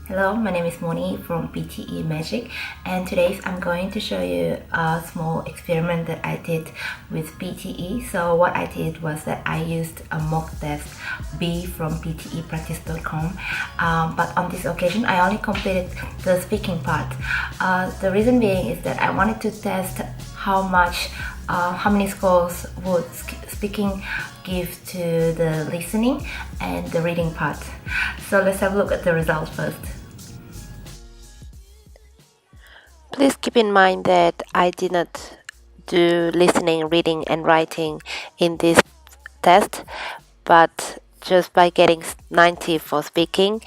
Hello, my name is Moni from PTE Magic, and today I'm going to show you a small experiment that I did with PTE. So what I did was that I used a mock test B from PTEpractice.com, but on this occasion I only completed the speaking part. The reason being is that I wanted to test how many scores would speaking give to the listening and the reading part. So let's have a look at the results first. Please keep in mind that I did not do listening, reading, and writing in this test, but just by getting 90 for speaking,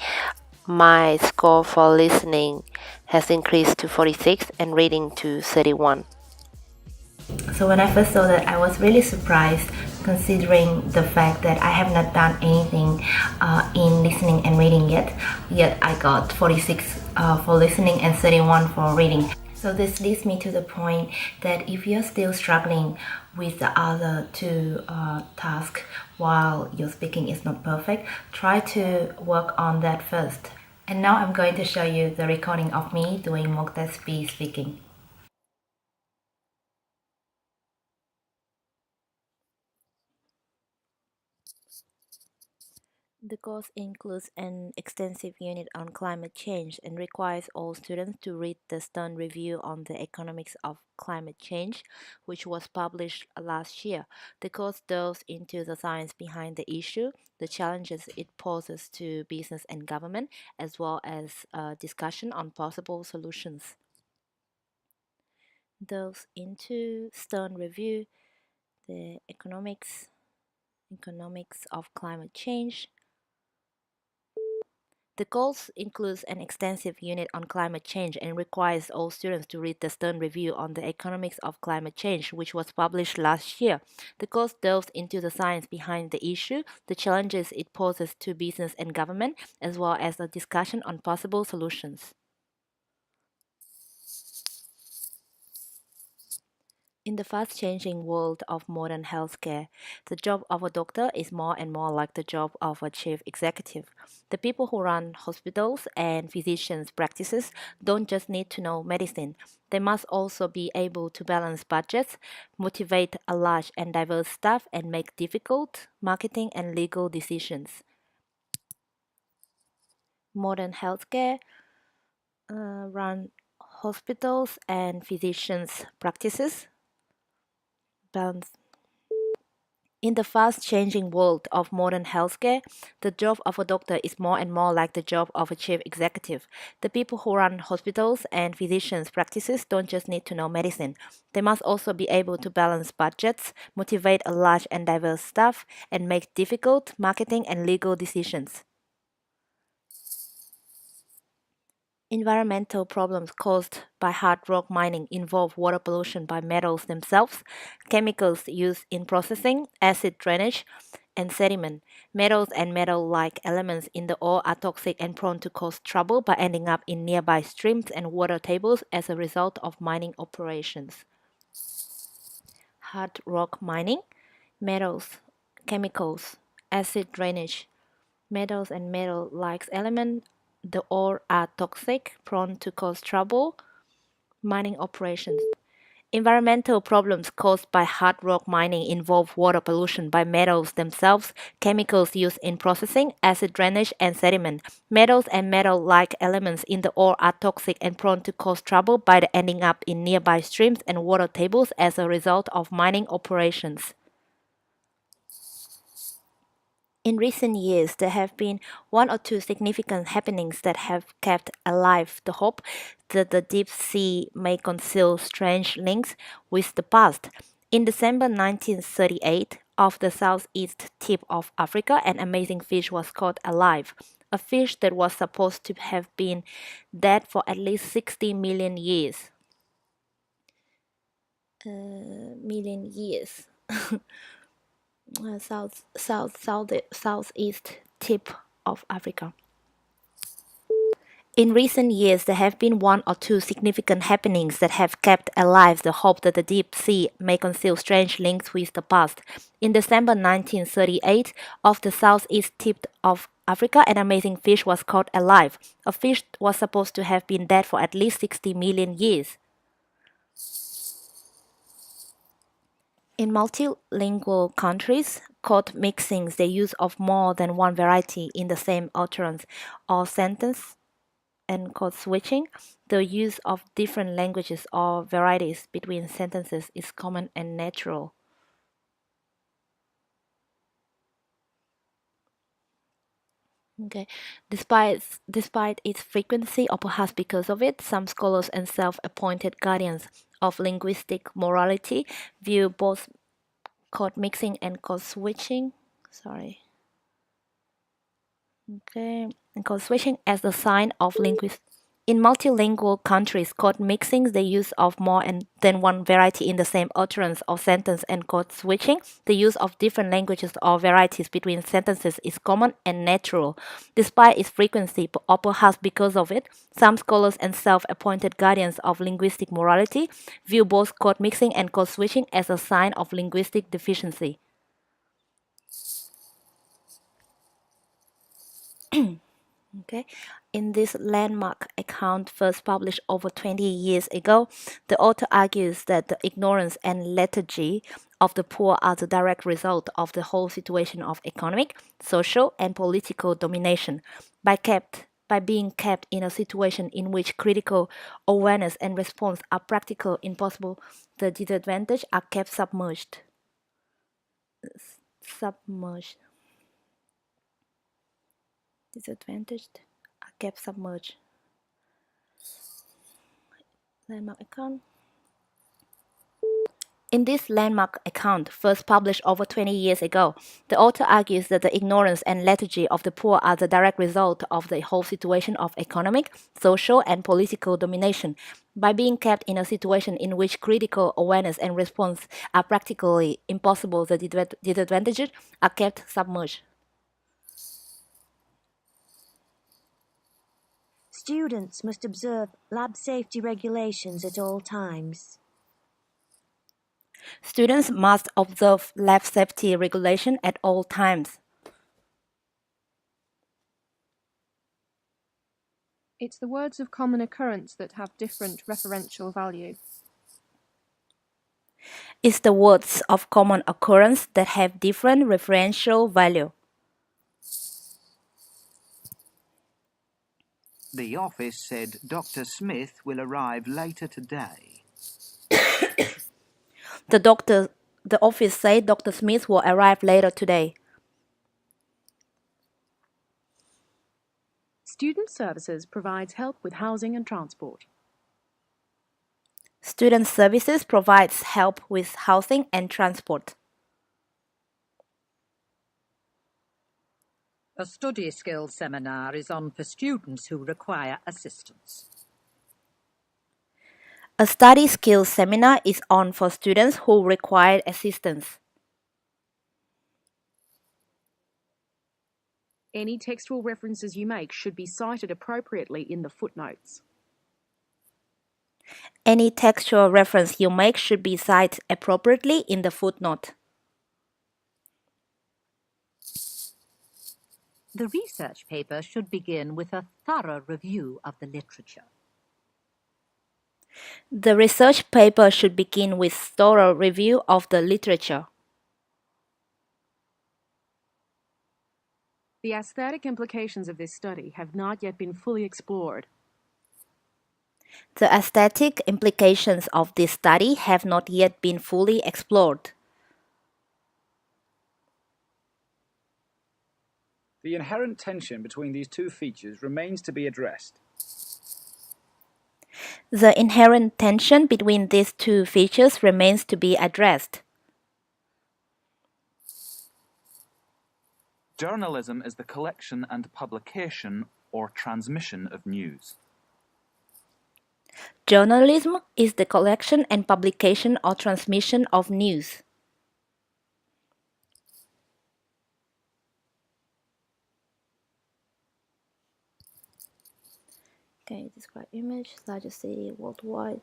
my score for listening has increased to 46 and reading to 31. So when I first saw that, I was really surprised, considering the fact that I have not done anything in listening and reading yet I got 46 for listening and 31 for reading. So this leads me to the point that if you're still struggling with the other two tasks while your speaking is not perfect, try to work on that first. And now I'm going to show you the recording of me doing mock test B speaking. The course includes an extensive unit on climate change and requires all students to read the Stern Review on the Economics of Climate Change, which was published last year. The course delves into the science behind the issue, the challenges it poses to business and government, as well as a discussion on possible solutions. Delves into Stern Review, the economics of climate change. The course includes an extensive unit on climate change and requires all students to read the Stern Review on the Economics of Climate Change, which was published last year. The course delves into the science behind the issue, the challenges it poses to business and government, as well as a discussion on possible solutions. In the fast-changing world of modern healthcare, the job of a doctor is more and more like the job of a chief executive. The people who run hospitals and physicians' practices don't just need to know medicine. They must also be able to balance budgets, motivate a large and diverse staff, and make difficult marketing and legal decisions. Modern healthcare run hospitals and physicians' practices. Balance In the fast-changing world of modern healthcare, the job of a doctor is more and more like the job of a chief executive. The people who run hospitals and physicians' practices don't just need to know medicine. They must also be able to balance budgets, motivate a large and diverse staff, and make difficult marketing and legal decisions. Environmental problems caused by hard rock mining involve water pollution by metals themselves, chemicals used in processing, acid drainage, and sediment. Metals and metal-like elements in the ore are toxic and prone to cause trouble by ending up in nearby streams and water tables as a result of mining operations. Hard rock mining, metals, chemicals, acid drainage. Metals and metal-like elements the ore are toxic, prone to cause trouble, mining operations. Environmental problems caused by hard rock mining involve water pollution by metals themselves, chemicals used in processing, acid drainage, and sediment. Metals and metal-like elements in the ore are toxic and prone to cause trouble by ending up in nearby streams and water tables as a result of mining operations. In recent years, there have been one or two significant happenings that have kept alive the hope that the deep sea may conceal strange links with the past. In December 1938, off the southeast tip of Africa, an amazing fish was caught alive. A fish that was supposed to have been dead for at least 60 million years. Million years. Southeast tip of Africa. In recent years, there have been one or two significant happenings that have kept alive the hope that the deep sea may conceal strange links with the past. In December 1938, off the southeast tip of Africa, an amazing fish was caught alive. A fish was supposed to have been dead for at least 60 million years. In multilingual countries, code mixing the use of more than one variety in the same utterance or sentence, and code switching, the use of different languages or varieties between sentences is common and natural. Okay. Despite its frequency, or perhaps because of it, some scholars and self-appointed guardians of linguistic morality view both code mixing and code switching. Sorry. Okay. And code switching as a sign of linguist. In multilingual countries, code mixing the use of more than one variety in the same utterance or sentence, and code switching the use of different languages or varieties between sentences is common and natural. Despite its frequency, or perhaps because of it, some scholars and self-appointed guardians of linguistic morality view both code mixing and code switching as a sign of linguistic deficiency. Okay. In this landmark account, first published over 20 years ago, the author argues that the ignorance and lethargy of the poor are the direct result of the whole situation of economic, social, and political domination. By being kept in a situation in which critical awareness and response are practical impossible, the disadvantaged are kept submerged. Submerged. Disadvantaged are kept submerged. Landmark account. In this landmark account, first published over 20 years ago, the author argues that the ignorance and lethargy of the poor are the direct result of the whole situation of economic, social, and political domination. By being kept in a situation in which critical awareness and response are practically impossible, the disadvantaged are kept submerged. Students must observe lab safety regulations at all times. Students must observe lab safety regulation at all times. It's the words of common occurrence that have different referential value. It's the words of common occurrence that have different referential value. The office said Dr. Smith will arrive later today. The office said Dr. Smith will arrive later today. Student Services provides help with housing and transport. Student Services provides help with housing and transport. A study skills seminar is on for students who require assistance. A study skills seminar is on for students who require assistance. Any textual references you make should be cited appropriately in the footnotes. Any textual reference you make should be cited appropriately in the footnote. The research paper should begin with a thorough review of the literature. The research paper should begin with thorough review of the literature. The aesthetic implications of this study have not yet been fully explored. The aesthetic implications of this study have not yet been fully explored. The inherent tension between these two features remains to be addressed. The inherent tension between these two features remains to be addressed. Journalism is the collection and publication or transmission of news. Journalism is the collection and publication or transmission of news. Okay, describe image, largest city worldwide.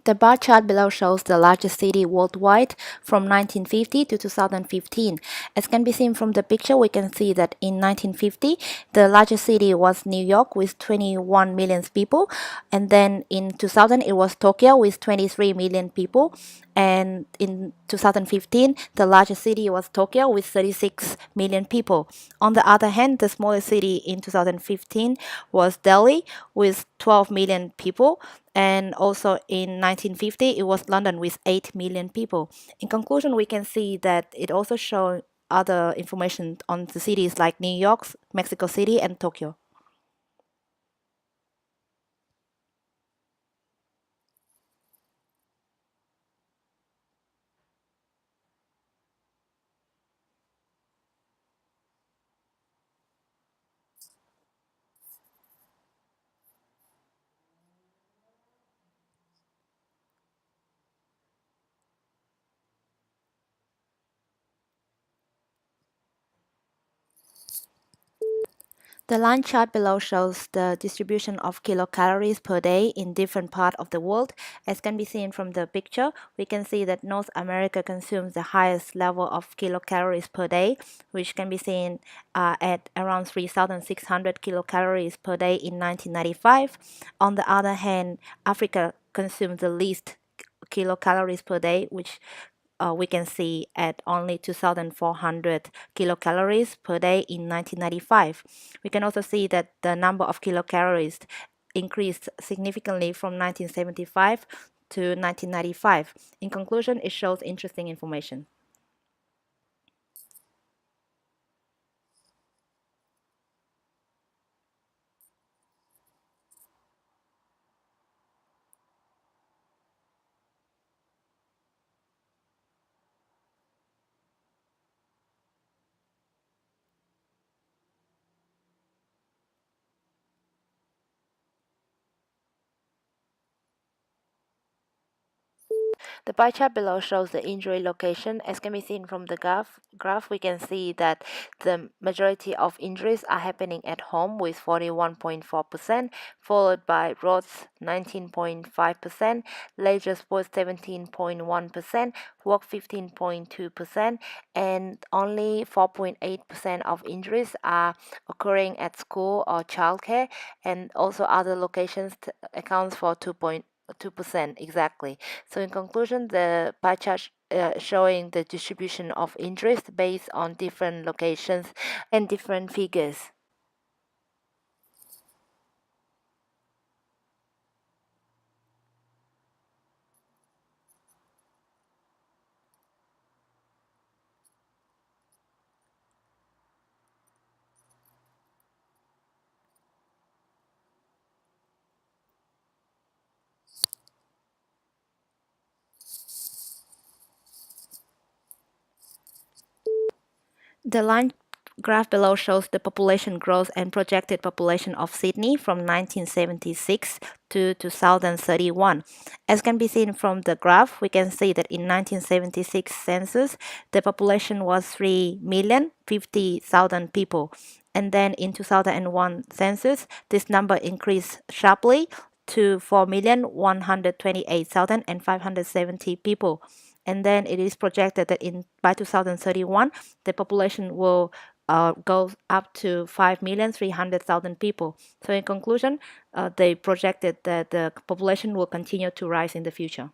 The bar chart below shows the largest city worldwide from 1950 to 2015. As can be seen from the picture, we can see that in 1950, the largest city was New York with 21 million people. And then in 2000, it was Tokyo with 23 million people. And in 2015, the largest city was Tokyo with 36 million people. On the other hand, the smallest city in 2015 was Delhi with 12 million people. And also in 1950, it was London with 8 million people. In conclusion, we can see that it also shows other information on the cities like New York, Mexico City, and Tokyo. The line chart below shows the distribution of kilocalories per day in different parts of the world. As can be seen from the picture, we can see that North America consumes the highest level of kilocalories per day, which can be seen at around 3,600 kilocalories per day in 1995. On the other hand, Africa consumes the least kilocalories per day, which we can see at only 2,400 kilocalories per day in 1995. We can also see that the number of kilocalories increased significantly from 1975 to 1995. In conclusion, it shows interesting information. The pie chart below shows the injury location. As can be seen from the graph, we can see that the majority of injuries are happening at home with 41.4%, followed by roads 19.5%, leisure sports 17.1%, work 15.2%, and only 4.8% of injuries are occurring at school or childcare, and also other locations accounts for 2% exactly. So in conclusion, the pie chart showing the distribution of interest based on different locations and different figures. The line graph below shows the population growth and projected population of Sydney from 1976 to 2031. As can be seen from the graph, we can see that in 1976 census, the population was 3,050,000 people. And then in 2001 census, this number increased sharply to 4,128,570 people. And then it is projected that by 2031, the population will go up to 5,300,000 people. So in conclusion, they projected that the population will continue to rise in the future.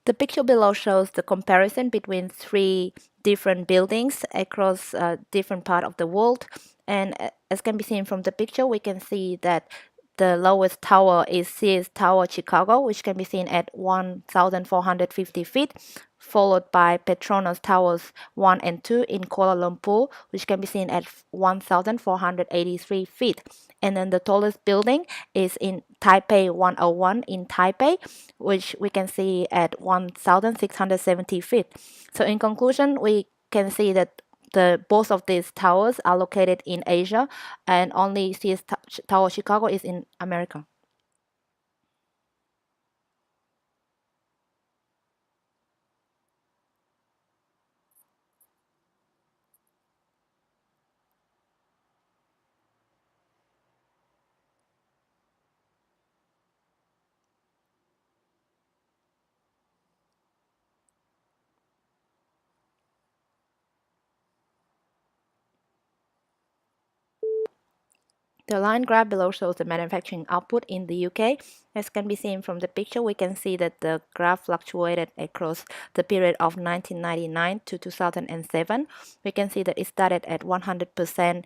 The picture below shows the comparison between three different buildings across different part of the world. And as can be seen from the picture, we can see that the lowest tower is Sears Tower, Chicago, which can be seen at 1,450 feet, followed by Petronas Towers 1 and 2 in Kuala Lumpur, which can be seen at 1,483 feet. And then the tallest building is in Taipei 101 in Taipei, which we can see at 1,670 feet. So in conclusion, we can see that both of these towers are located in Asia, and only Sears Tower Chicago is in America. The line graph below shows the manufacturing output in the UK. As can be seen from the picture, we can see that the graph fluctuated across the period of 1999 to 2007. We can see that it started at 100%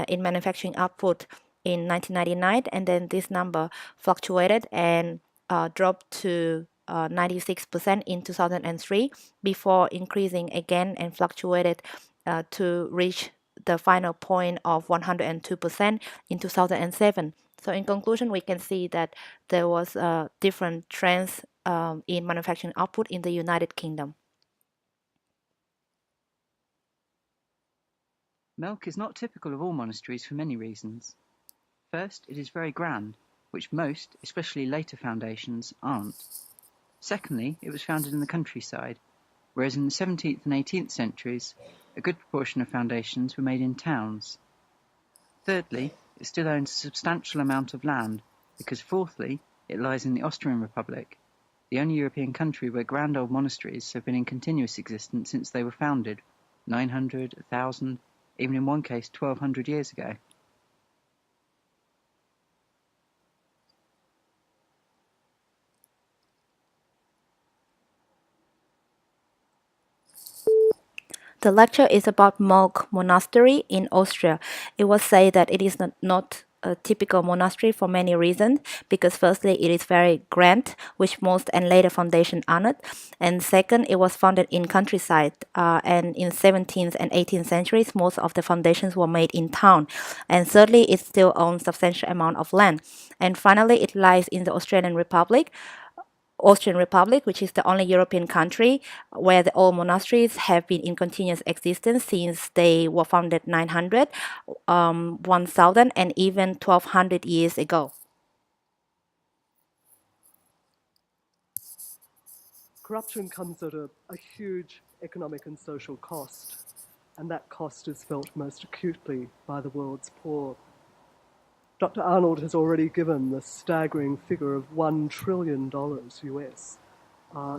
in manufacturing output in 1999, and then this number fluctuated and dropped to 96% in 2003 before increasing again and fluctuated to reach the final point of 102% in 2007. So in conclusion, we can see that there was different trends in manufacturing output in the United Kingdom. Milk is not typical of all monasteries for many reasons. First, it is very grand, which most, especially later foundations, aren't. Secondly, it was founded in the countryside, whereas in the 17th and 18th centuries, a good proportion of foundations were made in towns. Thirdly, it still owns a substantial amount of land, because fourthly, it lies in the Austrian Republic, the only European country where grand old monasteries have been in continuous existence since they were founded, 900, 1,000, even in one case 1,200 years ago. The lecture is about Molk Monastery in Austria. It was said that it is not a typical monastery for many reasons, because firstly, it is very grand, which most and later foundations are not, and second, it was founded in countryside, and in 17th and 18th centuries, most of the foundations were made in town, and thirdly, it still owns substantial amount of land, and finally, it lies in the Austrian Republic, which is the only European country where the old monasteries have been in continuous existence since they were founded 900, 1000, and even 1200 years ago. Corruption comes at a huge economic and social cost, and that cost is felt most acutely by the world's poor. Dr. Arnold has already given the staggering figure of $1 trillion US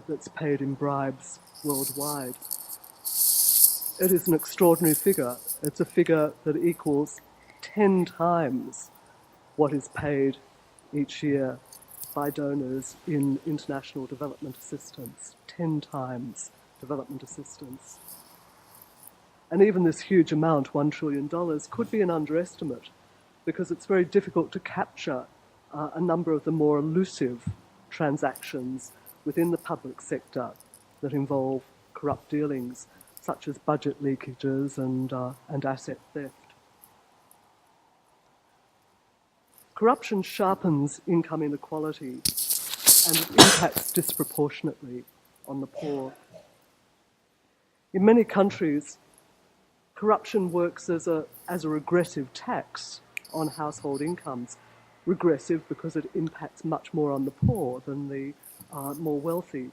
that's paid in bribes worldwide. It is an extraordinary figure. It's a figure that equals 10 times what is paid each year by donors in international development assistance. 10 times development assistance. And even this huge amount, $1 trillion, could be an underestimate, because it's very difficult to capture a number of the more elusive transactions within the public sector that involve corrupt dealings, such as budget leakages and asset theft. Corruption sharpens income inequality and it impacts disproportionately on the poor. In many countries, corruption works as a regressive tax on household incomes. Regressive because it impacts much more on the poor than the more wealthy.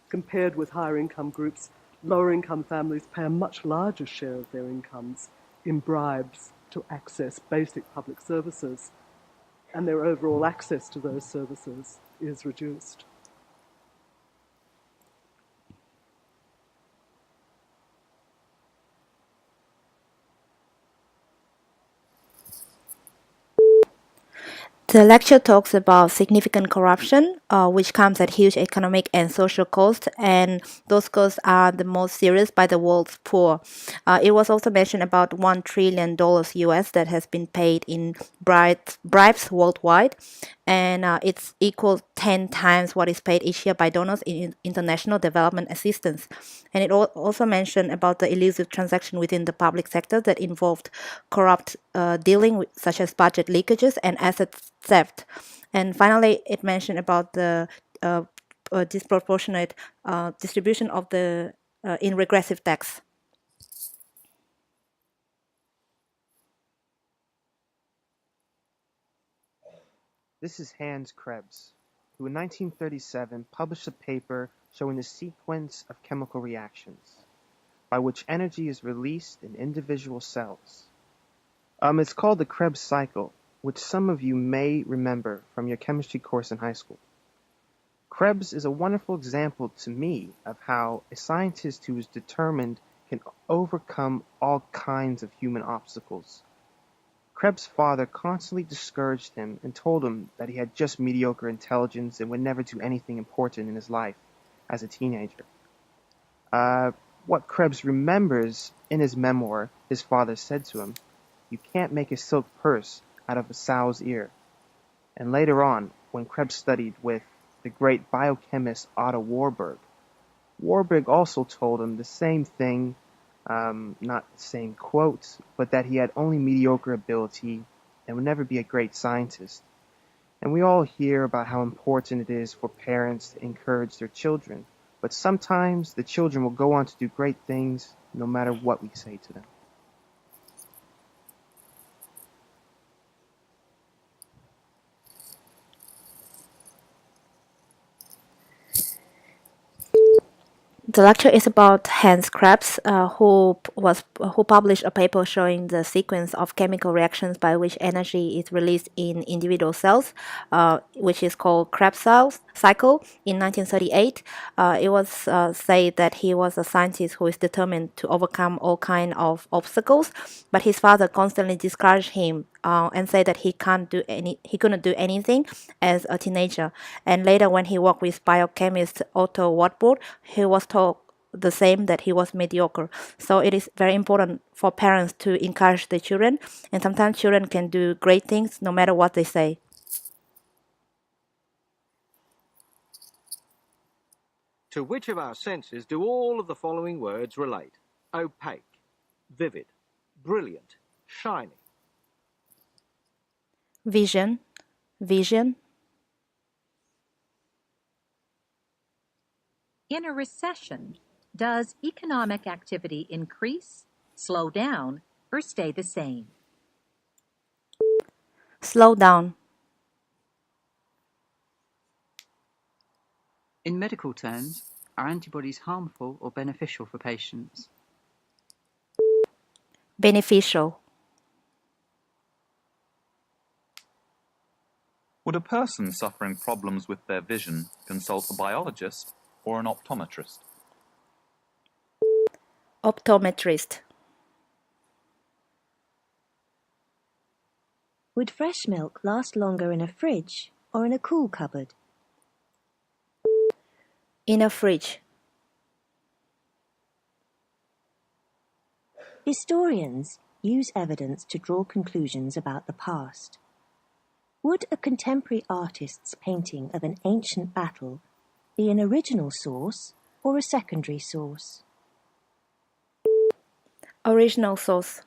Compared with higher income groups, lower income families pay a much larger share of their incomes in bribes to access basic public services, and their overall access to those services is reduced. The lecture talks about significant corruption, which comes at huge economic and social cost, and those costs are the most serious by the world's poor. It was also mentioned about $1 trillion US that has been paid in bribes worldwide, and it's equal 10 times what is paid each year by donors in international development assistance. And it also mentioned about the elusive transaction within the public sector that involved corrupt dealing with, such as budget leakages and asset theft. And finally, it mentioned about the disproportionate distribution of the in regressive tax. This is Hans Krebs, who in 1937 published a paper showing the sequence of chemical reactions by which energy is released in individual cells. It's called the Krebs cycle, which some of you may remember from your chemistry course in high school. Krebs is a wonderful example to me of how a scientist who is determined can overcome all kinds of human obstacles. Krebs' father constantly discouraged him and told him that he had just mediocre intelligence and would never do anything important in his life as a teenager. What Krebs remembers in his memoir, his father said to him, "You can't make a silk purse out of a sow's ear." And later on, when Krebs studied with the great biochemist Otto Warburg, Warburg also told him the same thing, not the same quote, but that he had only mediocre ability and would never be a great scientist. And we all hear about how important it is for parents to encourage their children, but sometimes the children will go on to do great things no matter what we say to them. The lecture is about Hans Krebs, who published a paper showing the sequence of chemical reactions by which energy is released in individual cells, which is called Krebs cycle in 1938. It was said that he was a scientist who is determined to overcome all kinds of obstacles, but his father constantly discouraged him and said that he couldn't do anything as a teenager. And later, when he worked with biochemist Otto Warburg, he was told the same, that he was mediocre. So it is very important for parents to encourage their children, and sometimes children can do great things no matter what they say. To which of our senses do all of the following words relate? Opaque, vivid, brilliant, shiny. Vision, vision. In a recession, does economic activity increase, slow down, or stay the same? Slow down. In medical terms, are antibodies harmful or beneficial for patients? Beneficial. Would a person suffering problems with their vision consult a biologist or an optometrist? Optometrist. Would fresh milk last longer in a fridge or in a cool cupboard? In a fridge. Historians use evidence to draw conclusions about the past. Would a contemporary artist's painting of an ancient battle be an original source or a secondary source? Original source.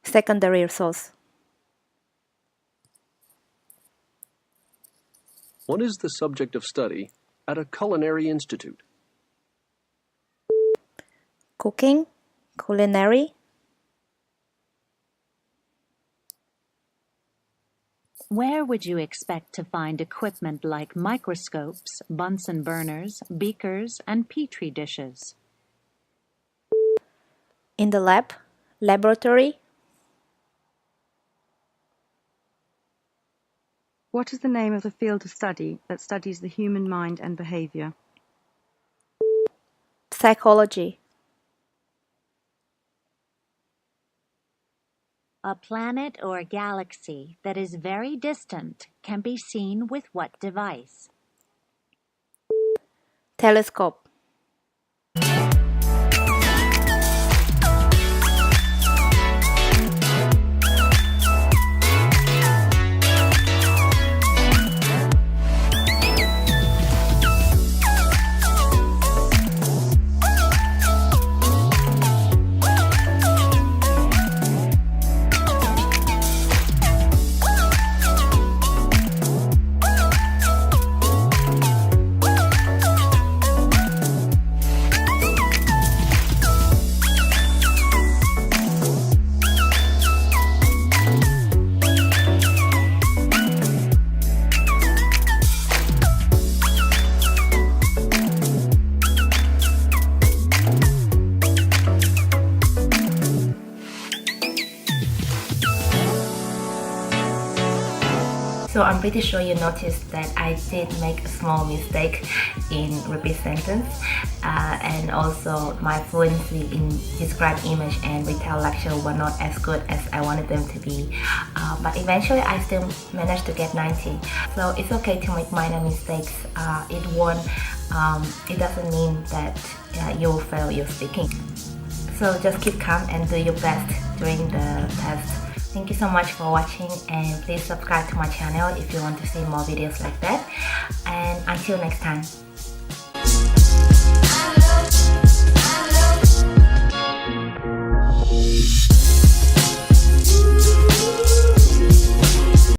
Secondary source. What is the subject of study at a culinary institute? Cooking, culinary. Where would you expect to find equipment like microscopes, Bunsen burners, beakers, and petri dishes? In the lab, laboratory. What is the name of the field of study that studies the human mind and behavior? Psychology. A planet or galaxy that is very distant can be seen with what device? Telescope. So I'm pretty sure you noticed that I did make a small mistake in repeat sentence and also my fluency in describe image and retell lecture were not as good as I wanted them to be, but eventually I still managed to get 90. So it's okay to make minor mistakes. It doesn't mean that you'll fail your speaking. So just keep calm and do your best during the test. Thank you so much for watching, and please subscribe to my channel if you want to see more videos like that. And until next time.